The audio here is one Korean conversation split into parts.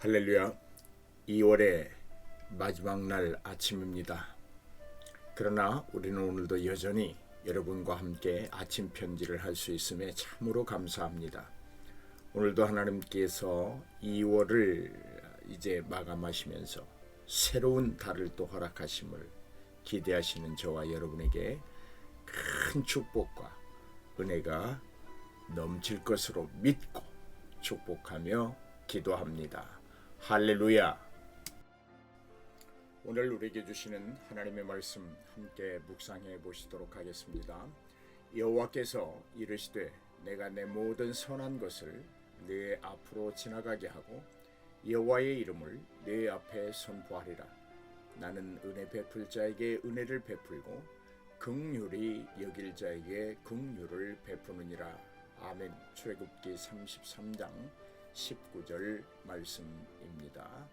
할렐루야. 2월의 마지막 날 아침입니다. 그러나 우리는 오늘도 여전히 여러분과 함께 아침 편지를 할 수 있음에 참으로 감사합니다. 오늘도 하나님께서 2월을 이제 마감하시면서 새로운 달을 또 허락하심을 기대하시는 저와 여러분에게 큰 축복과 은혜가 넘칠 것으로 믿고 축복하며 기도합니다. 할렐루야. 오늘 우리에게 주시는 하나님의 말씀 함께 묵상해 보시도록 하겠습니다. 여호와께서 이르시되 내가 내 모든 선한 것을 네 앞으로 지나가게 하고 여호와의 이름을 네 앞에 선포하리라. 나는 은혜 베풀 자에게 은혜를 베풀고 긍휼히 여길 자에게 긍휼을 베푸느니라. 아멘. 출애굽기 33장 19절 말씀입니다.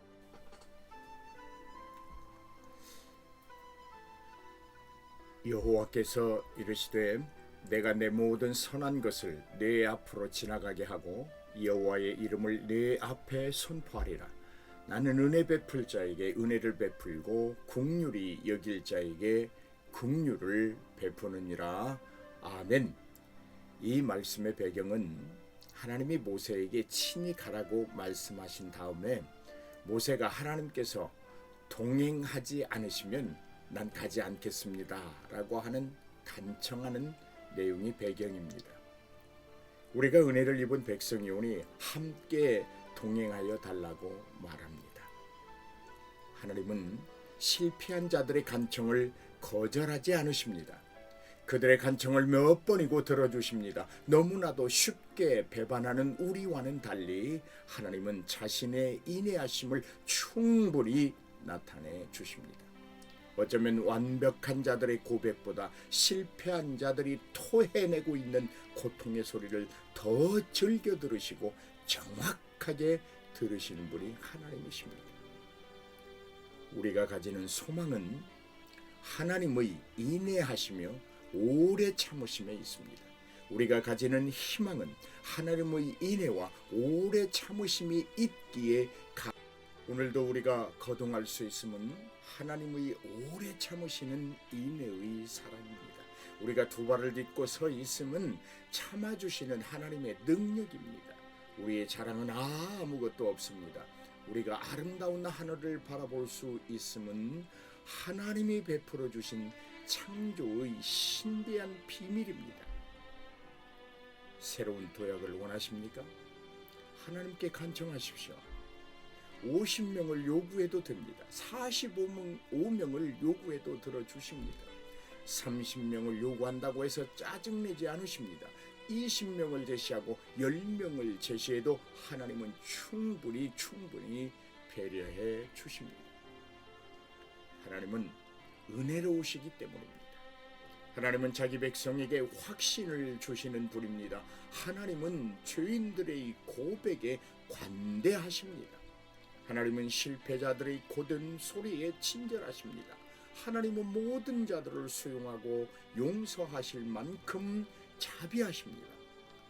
여호와께서 이르시되 내가 내 모든 선한 것을 네 앞으로 지나가게 하고 여호와의 이름을 네 앞에 선포하리라. 나는 은혜 베풀 자에게 은혜를 베풀고 긍휼히 여길 자에게 긍휼을 베푸느니라. 아멘. 이 말씀의 배경은 하나님이 모세에게 친히 가라고 말씀하신 다음에 모세가 하나님께서 동행하지 않으시면 난 가지 않겠습니다 라고 하는 간청하는 내용이 배경입니다. 우리가 은혜를 입은 백성이오니 함께 동행하여 달라고 말합니다. 하나님은 실패한 자들의 간청을 거절하지 않으십니다. 그들의 간청을 몇 번이고 들어주십니다. 너무나도 쉽게 배반하는 우리와는 달리 하나님은 자신의 인내하심을 충분히 나타내 주십니다. 어쩌면 완벽한 자들의 고백보다 실패한 자들이 토해내고 있는 고통의 소리를 더 즐겨 들으시고 정확하게 들으시는 분이 하나님이십니다. 우리가 가지는 소망은 하나님의 인내하시며 오래 참으심에 있습니다. 우리가 가지는 희망은 하나님의 인애와 오래 참으심이 있기에 오늘도 우리가 거동할 수 있음은 하나님의 오래 참으시는 인애의 사랑입니다. 우리가 두 발을 딛고 서 있음은 참아주시는 하나님의 능력입니다. 우리의 자랑은 아무것도 없습니다. 우리가 아름다운 하늘을 바라볼 수 있음은 하나님이 베풀어 주신 창조의 신비한 비밀입니다. 새로운 도약을 원하십니까? 하나님께 간청하십시오. 50명을 요구해도 됩니다. 45명을 요구해도 들어주십니다. 30명을 요구한다고 해서 짜증내지 않으십니다. 20명을 제시하고 10명을 제시해도 하나님은 충분히 배려해 주십니다. 하나님은 은혜로우시기 때문입니다. 하나님은 자기 백성에게 확신을 주시는 분입니다. 하나님은 죄인들의 고백에 관대하십니다. 하나님은 실패자들의 고든 소리에 친절하십니다. 하나님은 모든 자들을 수용하고 용서하실 만큼 자비하십니다.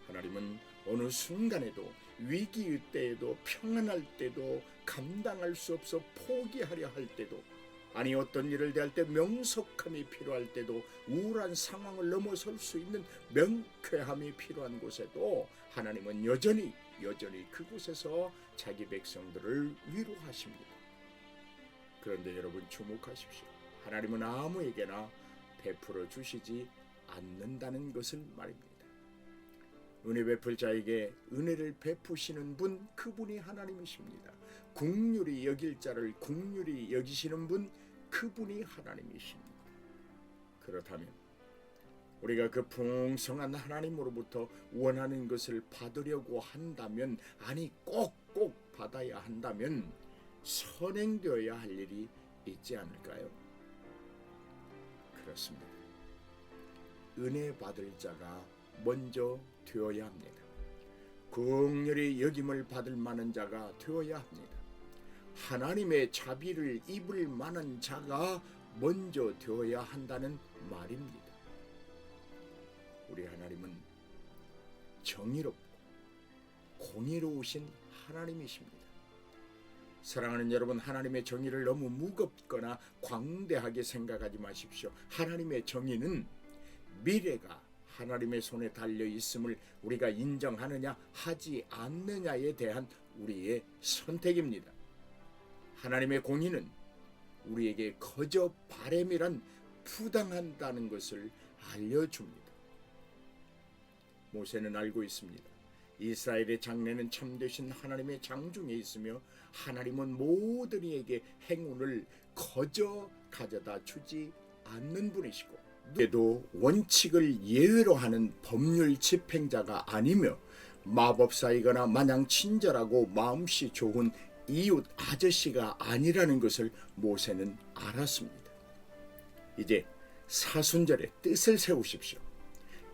하나님은 어느 순간에도 위기의 때에도 평안할 때도 감당할 수 없어 포기하려 할 때도 아니 어떤 일을 대할 때 명석함이 필요할 때도 우울한 상황을 넘어설 수 있는 명쾌함이 필요한 곳에도 하나님은 여전히 그곳에서 자기 백성들을 위로하십니다. 그런데 여러분 주목하십시오. 하나님은 아무에게나 베풀어 주시지 않는다는 것을 말입니다. 은혜 베풀 자에게 은혜를 베푸시는 분, 그분이 하나님이십니다. 긍휼히 여길 자를 긍휼히 여기시는 분, 그분이 하나님이십니다. 그렇다면 우리가 그 풍성한 하나님으로부터 원하는 것을 받으려고 한다면, 아니 꼭 받아야 한다면 선행되어야 할 일이 있지 않을까요? 그렇습니다. 은혜 받을 자가 먼저 되어야 합니다. 긍휼히 여김을 받을 만한 자가 되어야 합니다. 하나님의 자비를 입을 만한 자가 먼저 되어야 한다는 말입니다. 우리 하나님은 정의롭고 공의로우신 하나님이십니다. 사랑하는 여러분, 하나님의 정의를 너무 무겁거나 광대하게 생각하지 마십시오. 하나님의 정의는 미래가 하나님의 손에 달려 있음을 우리가 인정하느냐 하지 않느냐에 대한 우리의 선택입니다. 하나님의 공의는 우리에게 거저 바램이란 부당한다는 것을 알려줍니다. 모세는 알고 있습니다. 이스라엘의 장래는 참되신 하나님의 장중에 있으며 하나님은 모든 이에게 행운을 거저 가져다 주지 않는 분이시고, 그래도 원칙을 예외로 하는 법률 집행자가 아니며 마법사이거나 마냥 친절하고 마음씨 좋은 이웃 아저씨가 아니라는 것을 모세는 알았습니다. 이제 사순절의 뜻을 세우십시오.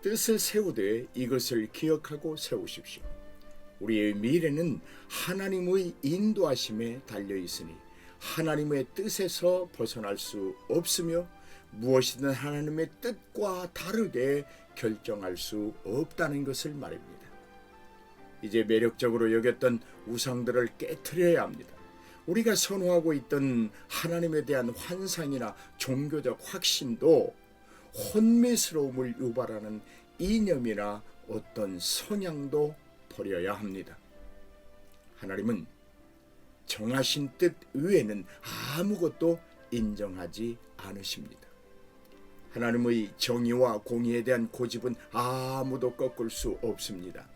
뜻을 세우되 이것을 기억하고 세우십시오. 우리의 미래는 하나님의 인도하심에 달려있으니 하나님의 뜻에서 벗어날 수 없으며 무엇이든 하나님의 뜻과 다르게 결정할 수 없다는 것을 말입니다. 이제 매력적으로 여겼던 우상들을 깨트려야 합니다. 우리가 선호하고 있던 하나님에 대한 환상이나 종교적 확신도 혼미스러움을 유발하는 이념이나 어떤 성향도 버려야 합니다. 하나님은 정하신 뜻 외에는 아무것도 인정하지 않으십니다. 하나님의 정의와 공의에 대한 고집은 아무도 꺾을 수 없습니다.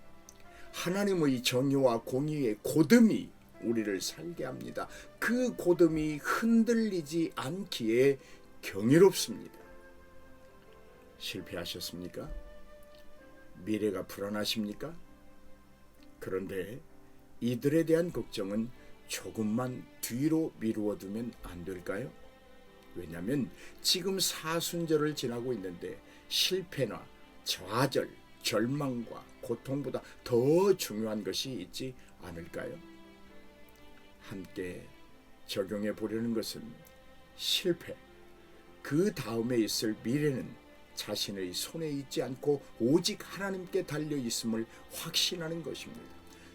하나님의 정의와 공의의 고듬이 우리를 살게 합니다. 그 고듬이 흔들리지 않기에 경이롭습니다. 실패하셨습니까? 미래가 불안하십니까? 그런데 이들에 대한 걱정은 조금만 뒤로 미루어 두면 안 될까요? 왜냐하면 지금 사순절을 지나고 있는데 실패나 좌절, 절망과 고통보다 더 중요한 것이 있지 않을까요? 함께 적용해 보려는 것은 실패, 그 다음에 있을 미래는 자신의 손에 있지 않고 오직 하나님께 달려 있음을 확신하는 것입니다.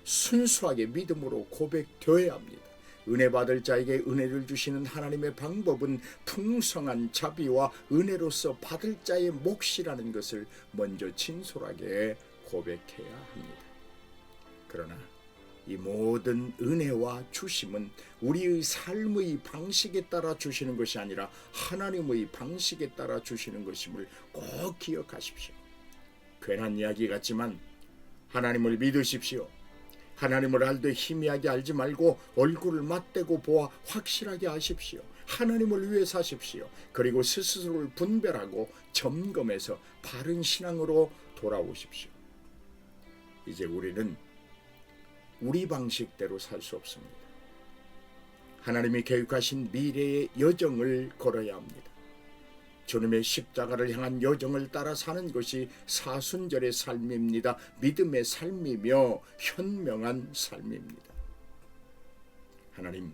순수하게 믿음으로 고백되어야 합니다. 은혜 받을 자에게 은혜를 주시는 하나님의 방법은 풍성한 자비와 은혜로서 받을 자의 몫이라는 것을 먼저 진솔하게 고백해야 합니다. 그러나 이 모든 은혜와 주심은 우리의 삶의 방식에 따라 주시는 것이 아니라 하나님의 방식에 따라 주시는 것임을 꼭 기억하십시오. 괜한 이야기 같지만 하나님을 믿으십시오. 하나님을 알되 희미하게 알지 말고 얼굴을 맞대고 보아 확실하게 아십시오. 하나님을 위해 사십시오. 그리고 스스로를 분별하고 점검해서 바른 신앙으로 돌아오십시오. 이제 우리는 우리 방식대로 살 수 없습니다. 하나님이 계획하신 미래의 여정을 걸어야 합니다. 주님의 십자가를 향한 여정을 따라 사는 것이 사순절의 삶입니다. 믿음의 삶이며 현명한 삶입니다. 하나님,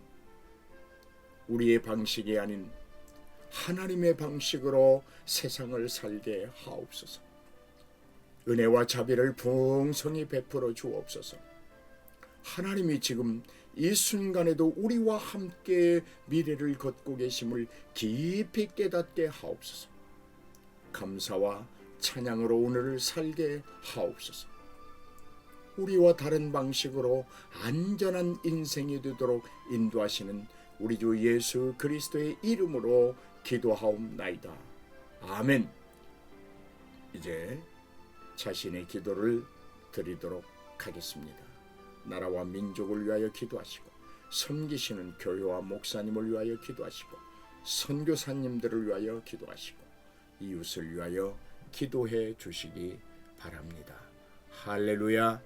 우리의 방식이 아닌 하나님의 방식으로 세상을 살게 하옵소서. 은혜와 자비를 풍성히 베풀어 주옵소서. 하나님이 지금 이 순간에도 우리와 함께 미래를 걷고 계심을 깊이 깨닫게 하옵소서. 감사와 찬양으로 오늘을 살게 하옵소서. 우리와 다른 방식으로 안전한 인생이 되도록 인도하시는 우리 주 예수 그리스도의 이름으로 기도하옵나이다. 아멘. 이제 자신의 기도를 드리도록 하겠습니다. 나라와 민족을 위하여 기도하시고, 섬기시는 교회와 목사님을 위하여 기도하시고, 선교사님들을 위하여 기도하시고, 이웃을 위하여 기도해 주시기 바랍니다. 할렐루야.